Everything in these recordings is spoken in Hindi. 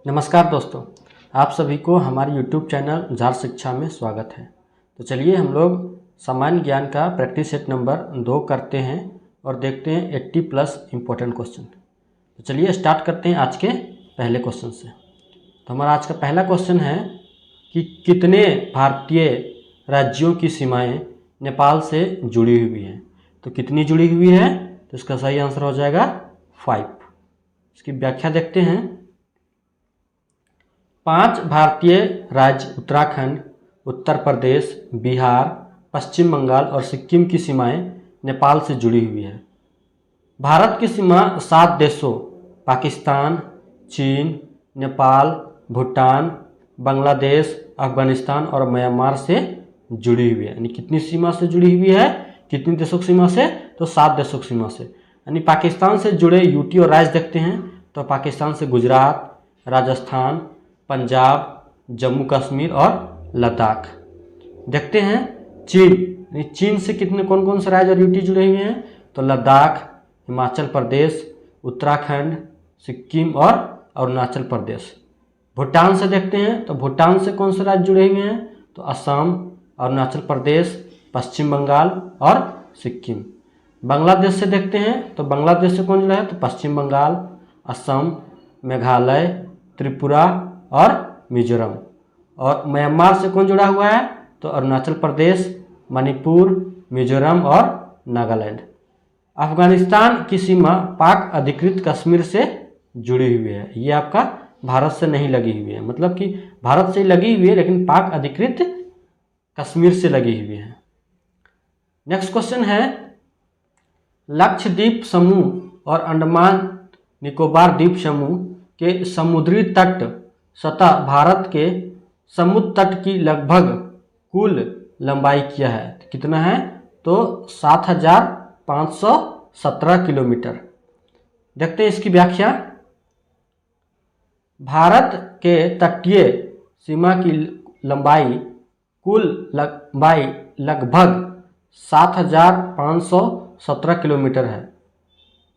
नमस्कार दोस्तों, आप सभी को हमारे YouTube चैनल झार शिक्षा में स्वागत है। तो चलिए हम लोग सामान्य ज्ञान का प्रैक्टिस सेट नंबर 2 करते हैं और देखते हैं 80 प्लस इम्पोर्टेंट क्वेश्चन। तो चलिए स्टार्ट करते हैं आज के पहले क्वेश्चन से। तो हमारा आज का पहला क्वेश्चन है कि कितने भारतीय राज्यों की सीमाएं नेपाल से जुड़ी हुई हैं। तो कितनी जुड़ी हुई है, तो इसका सही आंसर हो जाएगा 5। इसकी व्याख्या देखते हैं। 5 भारतीय राज्य उत्तराखंड, उत्तर प्रदेश, बिहार, पश्चिम बंगाल और सिक्किम की सीमाएं नेपाल से जुड़ी हुई है। भारत की सीमा 7 देशों पाकिस्तान, चीन, नेपाल, भूटान, बांग्लादेश, अफगानिस्तान और म्यांमार से जुड़ी हुई है। यानी कितनी सीमा से जुड़ी हुई है, कितनी देशों की सीमा से, तो 7 देशों की सीमा से। यानी पाकिस्तान से जुड़े यूटी और राज्य देखते हैं, तो पाकिस्तान से गुजरात, राजस्थान, पंजाब, जम्मू कश्मीर और लद्दाख। देखते हैं चीन, चीन से कितने कौन कौन से राज्य और यूटी जुड़े हुए हैं, तो लद्दाख, हिमाचल प्रदेश, उत्तराखंड, सिक्किम और अरुणाचल प्रदेश। भूटान से देखते हैं, तो भूटान से कौन से राज्य जुड़े हुए हैं, तो असम, अरुणाचल प्रदेश, पश्चिम बंगाल और सिक्किम। बांग्लादेश से देखते हैं, तो बांग्लादेश से कौन जुड़ा है, तो पश्चिम बंगाल, असम, मेघालय, त्रिपुरा और मिजोरम। और म्यांमार से कौन जुड़ा हुआ है, तो अरुणाचल प्रदेश, मणिपुर, मिजोरम और नागालैंड। अफगानिस्तान की सीमा पाक अधिकृत कश्मीर से जुड़ी हुई है। ये आपका भारत से नहीं लगी हुई है, मतलब कि भारत से लगी हुई है लेकिन पाक अधिकृत कश्मीर से लगी हुई है। नेक्स्ट क्वेश्चन है, लक्षद्वीप समूह और अंडमान निकोबार द्वीप समूह के समुद्री तट सतह भारत के समुद्र तट की लगभग कुल लंबाई क्या है, कितना है, तो 7517 किलोमीटर। देखते हैं इसकी व्याख्या। भारत के तटीय सीमा की लंबाई कुल लंबाई लगभग 7517 किलोमीटर है।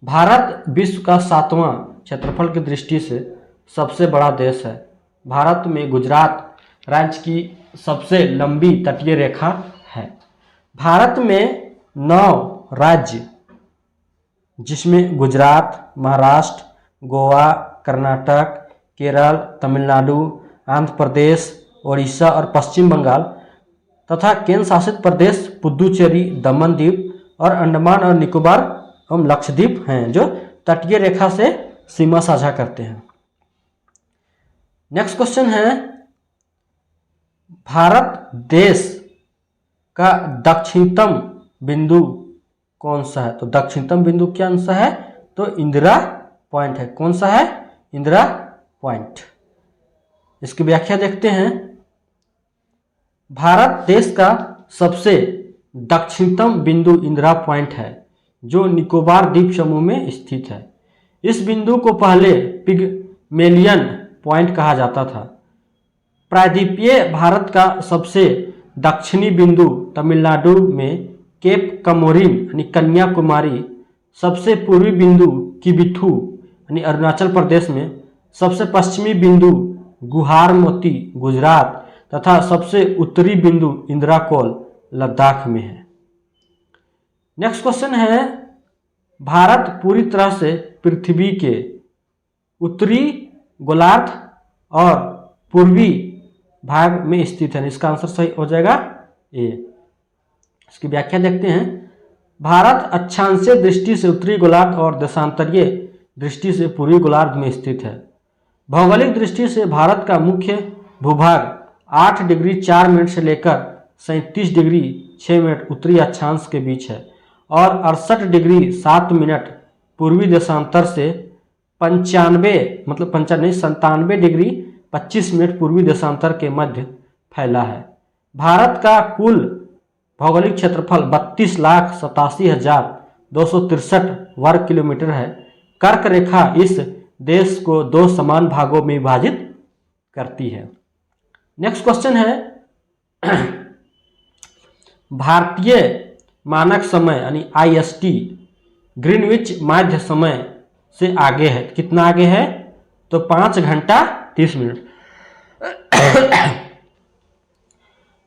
भारत विश्व का 7वां क्षेत्रफल की दृष्टि से सबसे बड़ा देश है। भारत में गुजरात राज्य की सबसे लंबी तटीय रेखा है। भारत में 9 राज्य, जिसमें गुजरात, महाराष्ट्र, गोवा, कर्नाटक, केरल, तमिलनाडु, आंध्र प्रदेश, ओडिशा और पश्चिम बंगाल तथा केंद्र शासित प्रदेश पुदुचेरी, दमन द्वीप और अंडमान और निकोबार एवं लक्षद्वीप हैं, जो तटीय रेखा से सीमा साझा करते हैं। नेक्स्ट क्वेश्चन है, भारत देश का दक्षिणतम बिंदु कौन सा है, तो दक्षिणतम बिंदु कौन सा है, तो इंदिरा पॉइंट है। कौन सा है, इंदिरा पॉइंट। इसकी व्याख्या देखते हैं। भारत देश का सबसे दक्षिणतम बिंदु इंदिरा पॉइंट है, जो निकोबार द्वीप समूह में स्थित है। इस बिंदु को पहले पिगमेलियन पॉइंट कहा जाता था। प्रायद्वीपीय भारत का सबसे दक्षिणी बिंदु तमिलनाडु में केप कमोरिन यानी कन्याकुमारी, सबसे पूर्वी बिंदु किबिथु यानी अरुणाचल प्रदेश में, सबसे पश्चिमी बिंदु गुहारमोती गुजरात तथा सबसे उत्तरी बिंदु इंदिराकोल लद्दाख में है। नेक्स्ट क्वेश्चन है, भारत पूरी तरह से पृथ्वी के उत्तरी गोलार्ध और पूर्वी भाग में स्थित है। इसका आंसर सही हो जाएगा ए। इसकी व्याख्या देखते हैं। भारत अक्षांशीय दृष्टि से उत्तरी गोलार्ध और देशांतरीय दृष्टि से पूर्वी गोलार्ध में स्थित है। भौगोलिक दृष्टि से भारत का मुख्य भूभाग 8 डिग्री 4 मिनट से लेकर 37 डिग्री 6 मिनट उत्तरी अक्षांश के बीच है और 68 डिग्री 7 मिनट पूर्वी देशांतर से 97 डिग्री 25 मिनट पूर्वी देशांतर के मध्य फैला है। भारत का कुल भौगोलिक क्षेत्रफल 32,87,263 वर्ग किलोमीटर है। कर्क रेखा इस देश को 2 समान भागों में विभाजित करती है। नेक्स्ट क्वेश्चन है, भारतीय मानक समय यानी IST ग्रीनविच माध्य समय से आगे है। कितना आगे है, तो 5 घंटा 30 मिनट।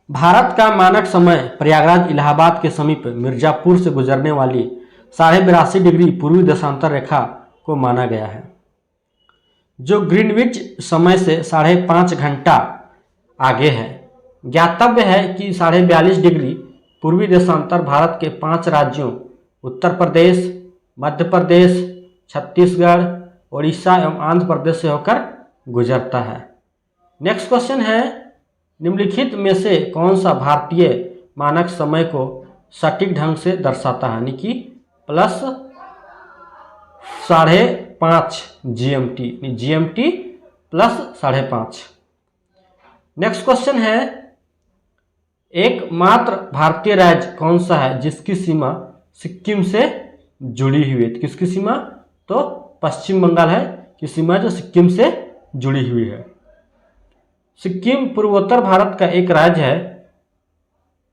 भारत का मानक समय प्रयागराज इलाहाबाद के समीप मिर्जापुर से गुजरने वाली 82.5 डिग्री पूर्वी देशांतर रेखा को माना गया है, जो ग्रीनविच समय से 5.5 घंटा आगे है। ज्ञातव्य है कि 42.5 डिग्री पूर्वी देशांतर भारत के 5 राज्यों उत्तर प्रदेश, मध्य प्रदेश, छत्तीसगढ़, उड़ीसा एवं आंध्र प्रदेश से होकर गुजरता है। नेक्स्ट क्वेश्चन है, निम्नलिखित में से कौन सा भारतीय मानक समय को सटीक ढंग से दर्शाता है, यानी कि plus 5.5 GMT plus 5.5। Next question है, एकमात्र भारतीय राज्य कौन सा है जिसकी सीमा सिक्किम से जुड़ी हुई है? किसकी सीमा? तो पश्चिम बंगाल है कि सीमा जो सिक्किम से जुड़ी हुई है। सिक्किम पूर्वोत्तर भारत का एक राज्य है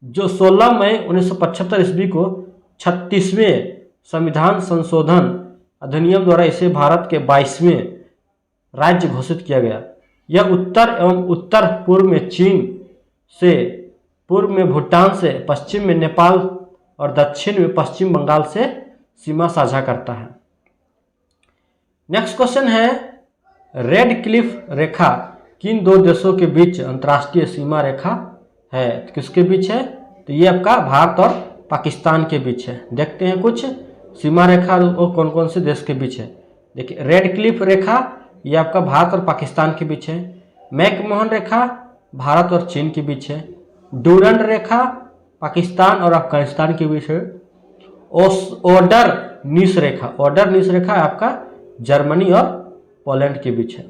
जो 16 मई 1975 ईस्वी को 36वें संविधान संशोधन अधिनियम द्वारा इसे भारत के 22वें राज्य घोषित किया गया। यह उत्तर एवं उत्तर पूर्व में चीन से, पूर्व में भूटान से, पश्चिम में नेपाल और दक्षिण में पश्चिम बंगाल से सीमा साझा करता है। नेक्स्ट क्वेश्चन है, रेड क्लिफ रेखा किन दो देशों के बीच अंतर्राष्ट्रीय सीमा रेखा है? तो किसके बीच है? तो ये आपका भारत और पाकिस्तान के बीच है। देखते हैं कुछ सीमा रेखा और कौन कौन से देश के बीच है। देखिए, रेड क्लिफ रेखा ये आपका भारत और पाकिस्तान के बीच है। मैकमोहन रेखा भारत और चीन के बीच है। डूरंड रेखा पाकिस्तान और अफगानिस्तान के बीच है। ओडर नीस रेखा आपका जर्मनी और पोलैंड के बीच है।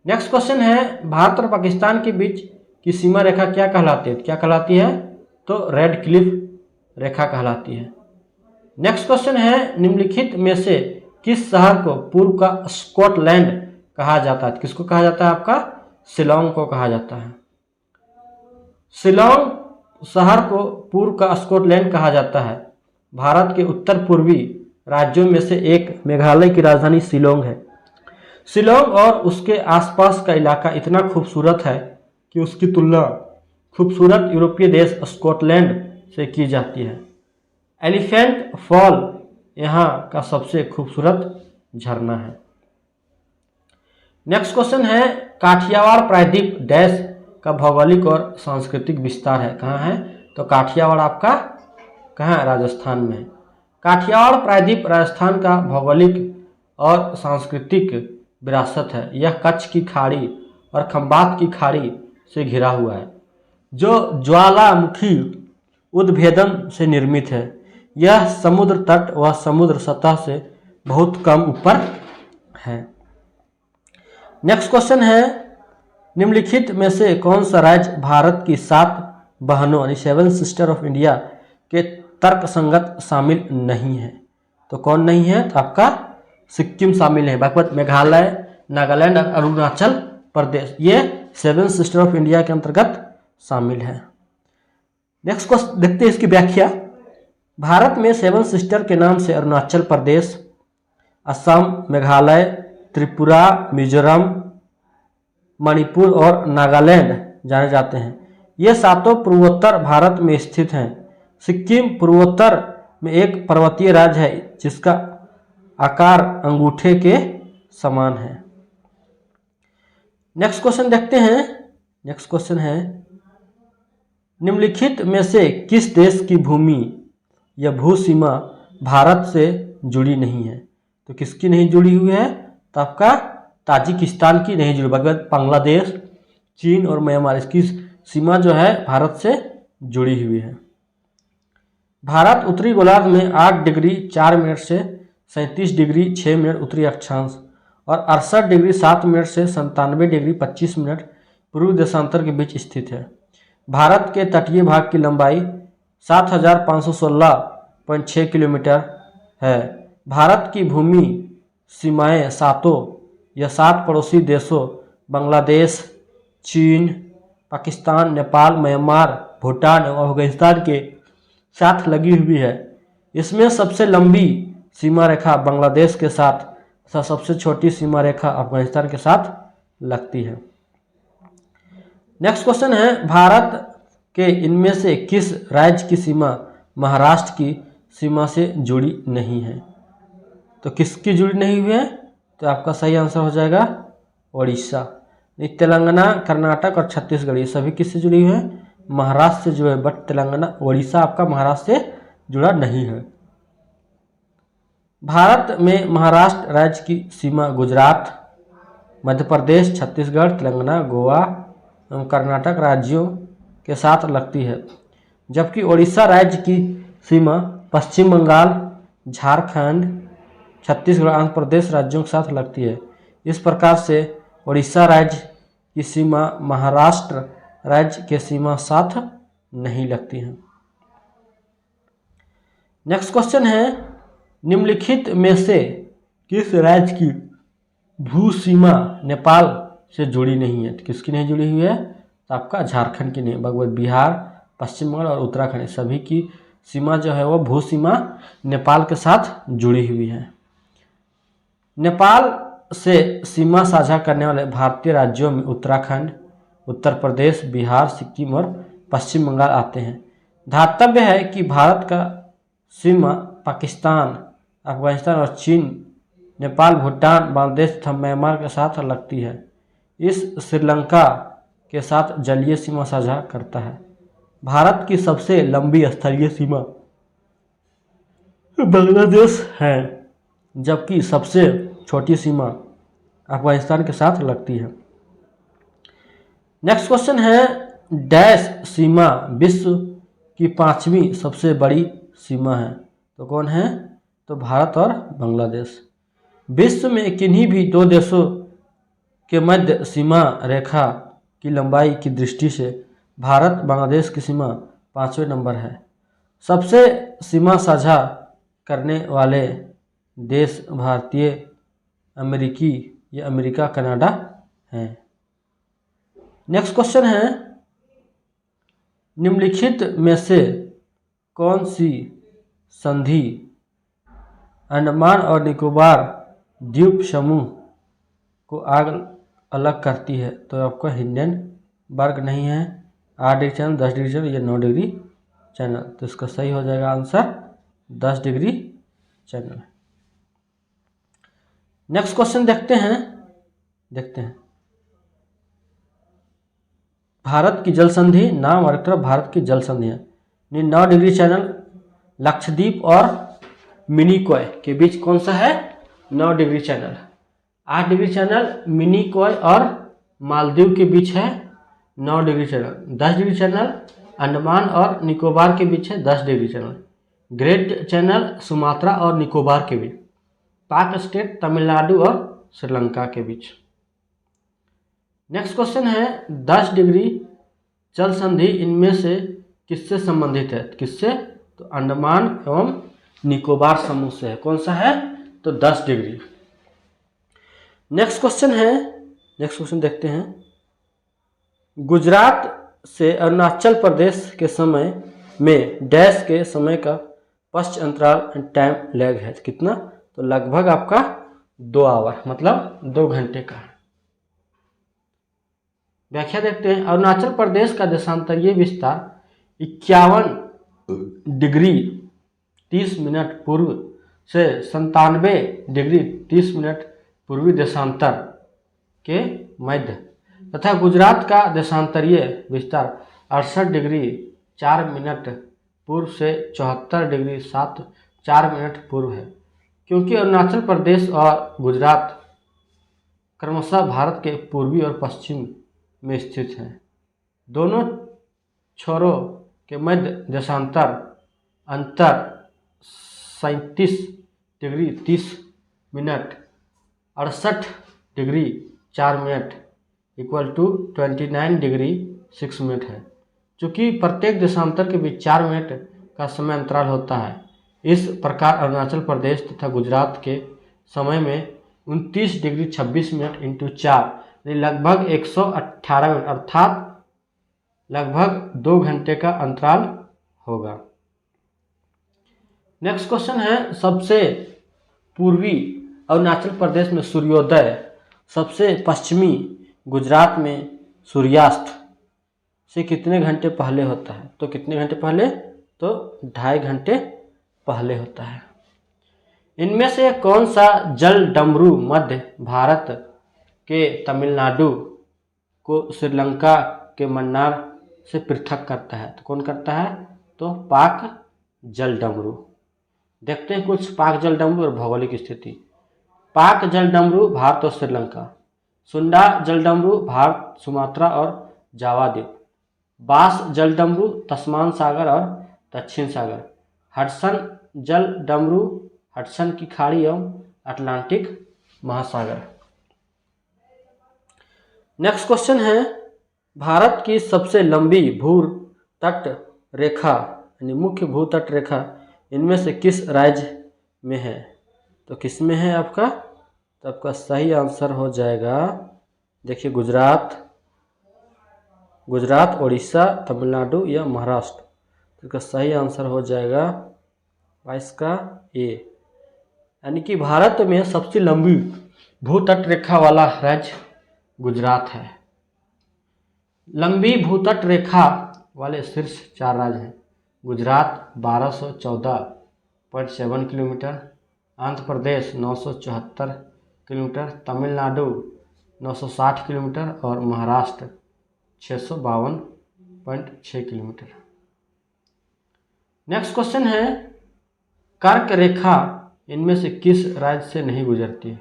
नेक्स्ट क्वेश्चन है, भारत और पाकिस्तान के बीच की सीमा रेखा क्या कहलाती है? क्या कहलाती है? तो रेड क्लिफ रेखा कहलाती है। नेक्स्ट क्वेश्चन है, निम्नलिखित में से किस शहर को पूर्व का स्कॉटलैंड कहा जाता है? किसको कहा जाता है? आपका शिलोंग को कहा जाता है। शिलोंग शहर को पूर्व का स्कॉटलैंड कहा जाता है। भारत के उत्तर पूर्वी राज्यों में से एक मेघालय की राजधानी शिलोंग है। शिलोंग और उसके आसपास का इलाका इतना खूबसूरत है कि उसकी तुलना खूबसूरत यूरोपीय देश स्कॉटलैंड से की जाती है। एलिफेंट फॉल यहाँ का सबसे खूबसूरत झरना है। नेक्स्ट क्वेश्चन है, काठियावाड़ प्रायद्वीप डैश का भौगोलिक और सांस्कृतिक विस्तार है? कहाँ है? तो काठियावाड़ आपका कहाँ है? राजस्थान में। काठियावाड़ प्रायद्वीप राजस्थान का भौगोलिक और सांस्कृतिक विरासत है। यह कच्छ की खाड़ी और खंबात की खाड़ी से घिरा हुआ है, जो ज्वालामुखी उद्भेदन से निर्मित है। यह समुद्र तट व समुद्र सतह से बहुत कम ऊपर है। नेक्स्ट क्वेश्चन है, निम्नलिखित में से कौन सा राज्य भारत की 7 बहनों यानी 7 सिस्टर ऑफ इंडिया के तर्कसंगत शामिल नहीं है? तो कौन नहीं है? तो आपका सिक्किम शामिल है। बाकी मेघालय, नागालैंड और अरुणाचल प्रदेश ये 7 सिस्टर ऑफ इंडिया के अंतर्गत शामिल है। नेक्स्ट क्वेश्चन देखते हैं इसकी व्याख्या। भारत में 7 सिस्टर के नाम से अरुणाचल प्रदेश, असम, मेघालय, त्रिपुरा, मिजोरम, मणिपुर और नागालैंड जाने जाते हैं। ये सातों पूर्वोत्तर भारत में स्थित हैं। सिक्किम पूर्वोत्तर में एक पर्वतीय राज्य है जिसका आकार अंगूठे के समान है। नेक्स्ट क्वेश्चन देखते हैं। नेक्स्ट क्वेश्चन है, निम्नलिखित में से किस देश की भूमि या भू सीमा भारत से जुड़ी नहीं है? तो किसकी नहीं जुड़ी हुई है? तो आपका ताजिकिस्तान की नहीं जुड़ी। बांग्लादेश, चीन और म्यांमार, इसकी सीमा जो है भारत से जुड़ी हुई है। भारत उत्तरी गोलार्ध में 8 डिग्री 4 मिनट से 37 डिग्री 6 मिनट उत्तरी अक्षांश और 68 डिग्री 7 मिनट से 97 डिग्री 25 मिनट पूर्वी देशांतर के बीच स्थित है। भारत के तटीय भाग की लंबाई 7516.6 किलोमीटर है। भारत की भूमि सीमाएं 7 पड़ोसी देशों बांग्लादेश, चीन, पाकिस्तान, नेपाल, म्यांमार, भूटान और अफगानिस्तान के साथ लगी हुई है। इसमें सबसे लंबी सीमा रेखा बांग्लादेश के साथ तथा सबसे छोटी सीमा रेखा अफगानिस्तान के साथ लगती है। नेक्स्ट क्वेश्चन है, भारत के इनमें से किस राज्य की सीमा महाराष्ट्र की सीमा से जुड़ी नहीं है? तो किसकी जुड़ी नहीं हुई है? तो आपका सही आंसर हो जाएगा उड़ीसा। तेलंगाना, कर्नाटक और छत्तीसगढ़ ये सभी किससे जुड़ी हुई है? महाराष्ट्र से जुड़े, बट तेलंगाना, उड़ीसा आपका महाराष्ट्र से जुड़ा नहीं है। भारत में महाराष्ट्र राज्य की सीमा गुजरात, मध्य प्रदेश, छत्तीसगढ़, तेलंगाना, गोवा एवं कर्नाटक राज्यों के साथ लगती है, जबकि उड़ीसा राज्य की सीमा पश्चिम बंगाल, झारखंड, छत्तीसगढ़, आंध्र प्रदेश राज्यों के साथ लगती है। इस प्रकार से उड़ीसा राज्य की सीमा महाराष्ट्र राज्य के सीमा साथ नहीं लगती है। नेक्स्ट क्वेश्चन है, निम्नलिखित में से किस राज्य की भू सीमा नेपाल से जुड़ी नहीं है? तो किसकी नहीं जुड़ी हुई है? तो आपका झारखंड की नहीं, बगैर बिहार, पश्चिम बंगाल और उत्तराखंड सभी की सीमा जो है वो भू सीमा नेपाल के साथ जुड़ी हुई है। नेपाल से सीमा साझा करने वाले भारतीय राज्यों में उत्तराखंड, उत्तर प्रदेश, बिहार, सिक्किम और पश्चिम बंगाल आते हैं। ध्यातव्य है कि भारत का सीमा पाकिस्तान, अफगानिस्तान और चीन, नेपाल, भूटान, बांग्लादेश तथा म्यांमार के साथ लगती है। इस श्रीलंका के साथ जलीय सीमा साझा करता है। भारत की सबसे लंबी स्थलीय सीमा बांग्लादेश है, जबकि सबसे छोटी सीमा अफगानिस्तान के साथ लगती है। नेक्स्ट क्वेश्चन है, डैश सीमा विश्व की 5वीं सबसे बड़ी सीमा है? तो कौन है? तो भारत और बांग्लादेश। विश्व में किन्हीं भी दो देशों के मध्य सीमा रेखा की लंबाई की दृष्टि से भारत बांग्लादेश की सीमा 5वें नंबर है। सबसे सीमा साझा करने वाले देश भारतीय, अमेरिकी या अमेरिका, कनाडा हैं। नेक्स्ट क्वेश्चन है, निम्नलिखित में से कौन सी संधि अंडमान और निकोबार द्वीप समूह को अलग करती है? तो आपका हिंडनबर्ग नहीं है, 8 डिग्री चैनल, 10 डिग्री चैनल या 9 डिग्री चैनल। तो इसका सही हो जाएगा answer 10 degree channel. Next question देखते हैं भारत की जल संधि नाम और तरफ भारत की जल संधि है। 9 डिग्री चैनल लक्षद्वीप और मिनिकॉय के बीच कौन सा है? 9 degree channel. 8 degree channel Minicoy और मालदीव के बीच है 9 degree channel. 10 degree channel Andaman और निकोबार के बीच है 10 degree channel. Great channel Sumatra और निकोबार के बीच। पाक स्टेट तमिलनाडु और श्रीलंका के बीच। नेक्स्ट क्वेश्चन है, 10 डिग्री जल संधि इनमें से किससे संबंधित है? किससे? तो अंडमान एवं निकोबार समूह से है। कौन सा है? तो 10 डिग्री। नेक्स्ट क्वेश्चन देखते हैं, गुजरात से अरुणाचल प्रदेश के समय में डैश के समय का पश्च अंतराल टाइम लैग है कितना? तो लगभग आपका 2 आवर, मतलब 2 घंटे का। व्याख्या देखते हैं, अरुणाचल प्रदेश का देशांतरीय विस्तार 51 डिग्री 30 मिनट पूर्व से 97 डिग्री 30 मिनट पूर्वी देशांतर के मध्य तथा गुजरात का देशांतरीय विस्तार 68 डिग्री 4 मिनट पूर्व से 74 डिग्री 4 मिनट पूर्व है। क्योंकि अरुणाचल प्रदेश और गुजरात क्रमशः भारत के पूर्वी और पश्चिम में स्थित हैं, दोनों छोरों के मध्य देशांतर अंतर 37 degree 30 minute 68 degree 4 minute equal to 29 degree 6 minute है। चूँकि प्रत्येक देशांतर के बीच 4 मिनट का समय अंतराल होता है, इस प्रकार अरुणाचल प्रदेश तथा गुजरात के समय में 29 डिग्री 26 मिनट इंटू 4 लगभग 118 मिनट अर्थात लगभग 2 घंटे का अंतराल होगा। नेक्स्ट क्वेश्चन है, सबसे पूर्वी अरुणाचल प्रदेश में सूर्योदय, सबसे पश्चिमी गुजरात में सूर्यास्त से कितने घंटे पहले होता है? तो कितने घंटे पहले? तो 2.5 घंटे पहले होता है। इनमें से कौन सा जल डमरू मध्य भारत के तमिलनाडु को श्रीलंका के मन्नार से पृथक करता है? तो कौन करता है? तो पाक जल डमरू। देखते हैं कुछ पाक जल डमरू और भौगोलिक स्थिति। पाक जल डमरू भारत और श्रीलंका। सुंडा जल डमरू भारत, सुमात्रा और जावा द्वीप। बास जल डमरू तस्मान सागर और दक्षिण सागर। हडसन जल डमरू हडसन की खाड़ी एवं अटलांटिक महासागर। नेक्स्ट क्वेश्चन है, भारत की सबसे लंबी भू तट रेखा यानी मुख्य भू तट रेखा इनमें से किस राज्य में है? तो किस में है आपका? तो आपका सही आंसर हो जाएगा, देखिए गुजरात, उड़ीसा, तमिलनाडु या महाराष्ट्र। तो इसका सही आंसर हो जाएगा 22 का ए, यानी कि भारत में सबसे लंबी भू तट रेखा वाला राज्य गुजरात है। लंबी भू तट रेखा वाले शीर्ष 4 राज्य हैं। Gujarat 1214.7 kilometre, Andhra Pradesh 974 kilometre, Tamil Nadu 960 kilometre और महाराष्ट्र 652.6 किलोमीटर। नेक्स्ट क्वेश्चन है, कर्क रेखा इनमें से किस राज्य से नहीं गुजरती है?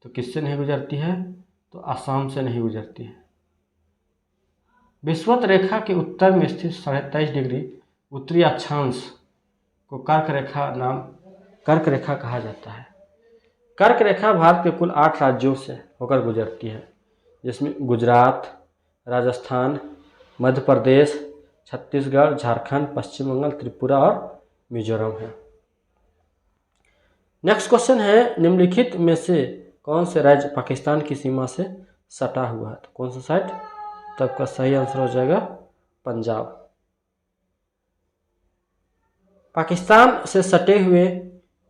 तो किससे नहीं गुजरती है? तो असम से नहीं गुजरती है। विषुवत रेखा के उत्तर में स्थित 23.5 डिग्री उत्तरी अक्षांश को कर्क रेखा कहा जाता है। कर्क रेखा भारत के कुल 8 राज्यों से होकर गुजरती है, जिसमें गुजरात, राजस्थान, मध्य प्रदेश, छत्तीसगढ़, झारखंड, पश्चिम बंगाल, त्रिपुरा और मिजोरम है। नेक्स्ट क्वेश्चन है, निम्नलिखित में से कौन से राज्य पाकिस्तान की सीमा से सटा हुआ है? तो कौन सा साइड? तो आपका सही आंसर हो जाएगा पंजाब। पाकिस्तान से सटे हुए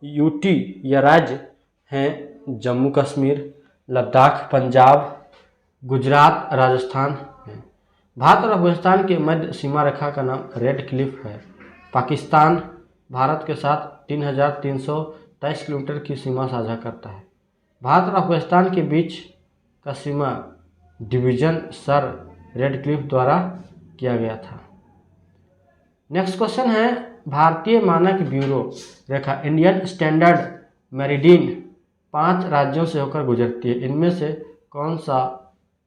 यूटी या राज्य हैं जम्मू कश्मीर, लद्दाख, पंजाब, गुजरात, राजस्थान है। भारत और अफगानिस्तान के मध्य सीमा रेखा का नाम रेड क्लिफ है। पाकिस्तान भारत के साथ 3323 किलोमीटर की सीमा साझा करता है। भारत और अफगानिस्तान के बीच का सीमा डिवीजन सर रेड क्लिफ द्वारा किया गया था। नेक्स्ट क्वेश्चन है, भारतीय मानक ब्यूरो रेखा इंडियन स्टैंडर्ड मेरिडियन 5 राज्यों से होकर गुजरती है। इनमें से कौन सा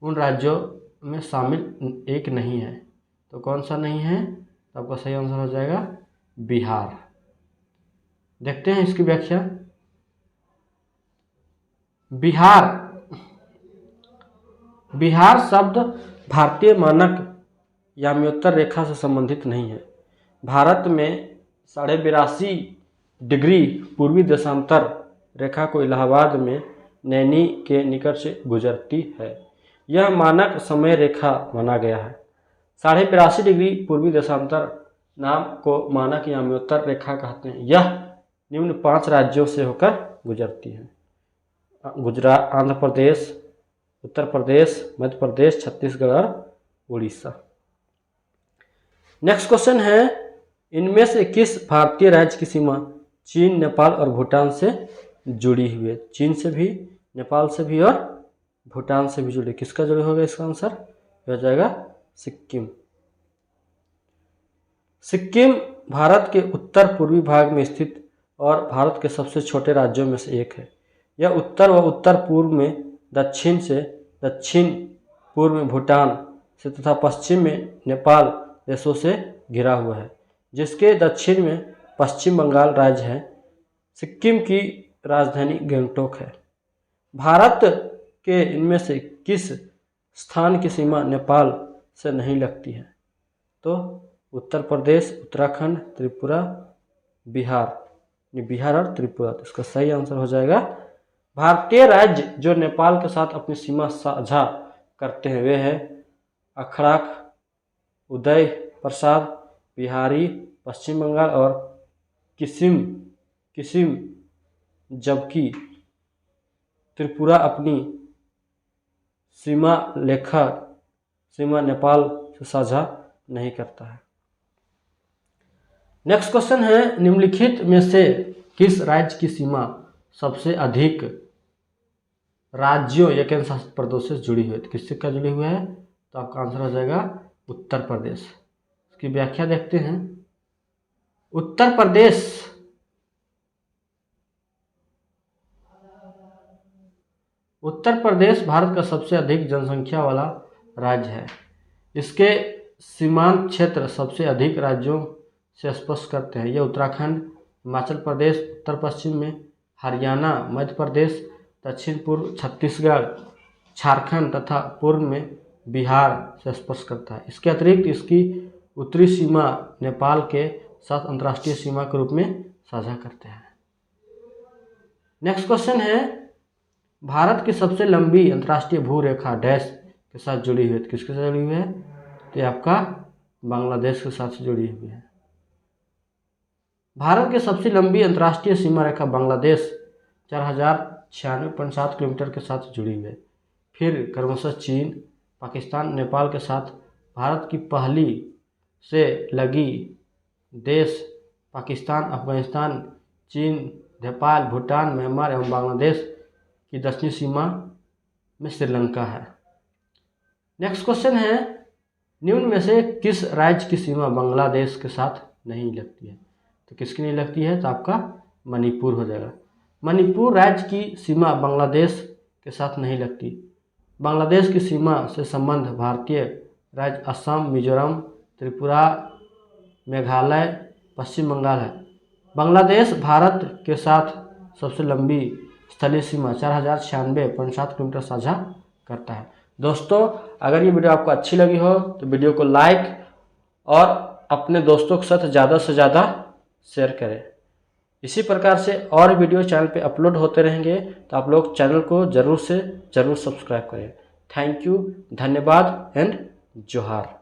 उन राज्यों में शामिल एक नहीं है? तो कौन सा नहीं है? तो आपका सही आंसर हो जाएगा बिहार। देखते हैं इसकी व्याख्या। बिहार शब्द भारतीय मानक याम्योत्तर रेखा से संबंधित नहीं है। भारत में 82.5 डिग्री पूर्वी देशांतर रेखा को इलाहाबाद में नैनी के निकट से गुजरती है। यह मानक समय रेखा माना गया है। 82.5 डिग्री पूर्वी देशांतर नाम को मानक याम्योत्तर रेखा कहते हैं। यह निम्न 5 राज्यों से होकर गुजरती है: गुजरात, आंध्र प्रदेश, उत्तर प्रदेश, मध्य प्रदेश, छत्तीसगढ़ और उड़ीसा। नेक्स्ट क्वेश्चन है, इनमें से किस भारतीय राज्य की सीमा चीन, नेपाल और भूटान से जुड़ी हुई है? चीन से भी, नेपाल से भी और भूटान से भी जुड़ी। किसका जुड़ी होगा? इसका आंसर हो जाएगा सिक्किम। सिक्किम भारत के उत्तर पूर्वी भाग में स्थित और भारत के सबसे छोटे राज्यों में से एक है। यह उत्तर व उत्तर पूर्व में दक्षिण से दक्षिण पूर्व में भूटान से तथा पश्चिम में नेपाल देशों से घिरा हुआ है, जिसके दक्षिण में पश्चिम बंगाल राज्य है। सिक्किम की राजधानी गंगटोक है। भारत के इनमें से किस स्थान की सीमा नेपाल से नहीं लगती है? तो उत्तर प्रदेश, उत्तराखंड, त्रिपुरा, बिहार और त्रिपुरा। तो इसका सही आंसर हो जाएगा, भारतीय राज्य जो नेपाल के साथ अपनी सीमा साझा करते हैं वे है अखड़ाक, उदय प्रसाद, बिहारी, पश्चिम बंगाल और किसिम, जबकि त्रिपुरा अपनी सीमा नेपाल से साझा नहीं करता है। नेक्स्ट क्वेश्चन है, निम्नलिखित में से किस राज्य की सीमा सबसे अधिक राज्यों या केंद्र शासित प्रदेशों से जुड़ी हुई है? तो किससे क्या जुड़ी हुई है? तो आपका आंसर हो जाएगा उत्तर प्रदेश। इसकी व्याख्या देखते हैं। उत्तर प्रदेश भारत का सबसे अधिक जनसंख्या वाला राज्य है। इसके सीमांत क्षेत्र सबसे अधिक राज्यों से स्पर्श करते हैं। ये उत्तराखंड, हिमाचल प्रदेश उत्तर पश्चिम में, हरियाणा, मध्य प्रदेश, दक्षिण पूर्व छत्तीसगढ़, झारखंड तथा पूर्व में बिहार से स्पर्श करता है। इसके अतिरिक्त इसकी उत्तरी सीमा नेपाल के साथ अंतर्राष्ट्रीय सीमा के रूप में साझा करते हैं। नेक्स्ट क्वेश्चन है, भारत की सबसे लंबी अंतर्राष्ट्रीय भू रेखा डैश के साथ जुड़ी हुई है। किसके साथ जुड़ी हुई है? तो आपका बांग्लादेश के साथ जुड़ी हुई है। भारत की सबसे लंबी अंतर्राष्ट्रीय सीमा रेखा बांग्लादेश 4096.7 किलोमीटर के साथ जुड़ी हुई है। फिर क्रमशः चीन, पाकिस्तान, नेपाल के साथ भारत की पहली से लगी देश पाकिस्तान, अफगानिस्तान, चीन, नेपाल, भूटान, म्यांमार एवं बांग्लादेश की दक्षिणी सीमा में श्रीलंका है। नेक्स्ट क्वेश्चन है, निम्न में से किस राज्य की सीमा बांग्लादेश के साथ नहीं लगती है? तो किसकी नहीं लगती है? तो आपका मणिपुर हो जाएगा। मणिपुर राज्य की सीमा बांग्लादेश के साथ नहीं लगती। बांग्लादेश की सीमा से संबंध भारतीय राज्य असम, मिजोरम, त्रिपुरा, मेघालय, पश्चिम बंगाल है। बांग्लादेश भारत के साथ सबसे लंबी स्थलीय सीमा 4096.7 किलोमीटर साझा करता है। दोस्तों, अगर ये वीडियो आपको अच्छी लगी हो तो वीडियो को लाइक और अपने दोस्तों के साथ ज़्यादा से ज़्यादा शेयर करें। इसी प्रकार से और वीडियो चैनल पे अपलोड होते रहेंगे, तो आप लोग चैनल को ज़रूर से ज़रूर सब्सक्राइब करें। थैंक यू, धन्यवाद एंड जोहार।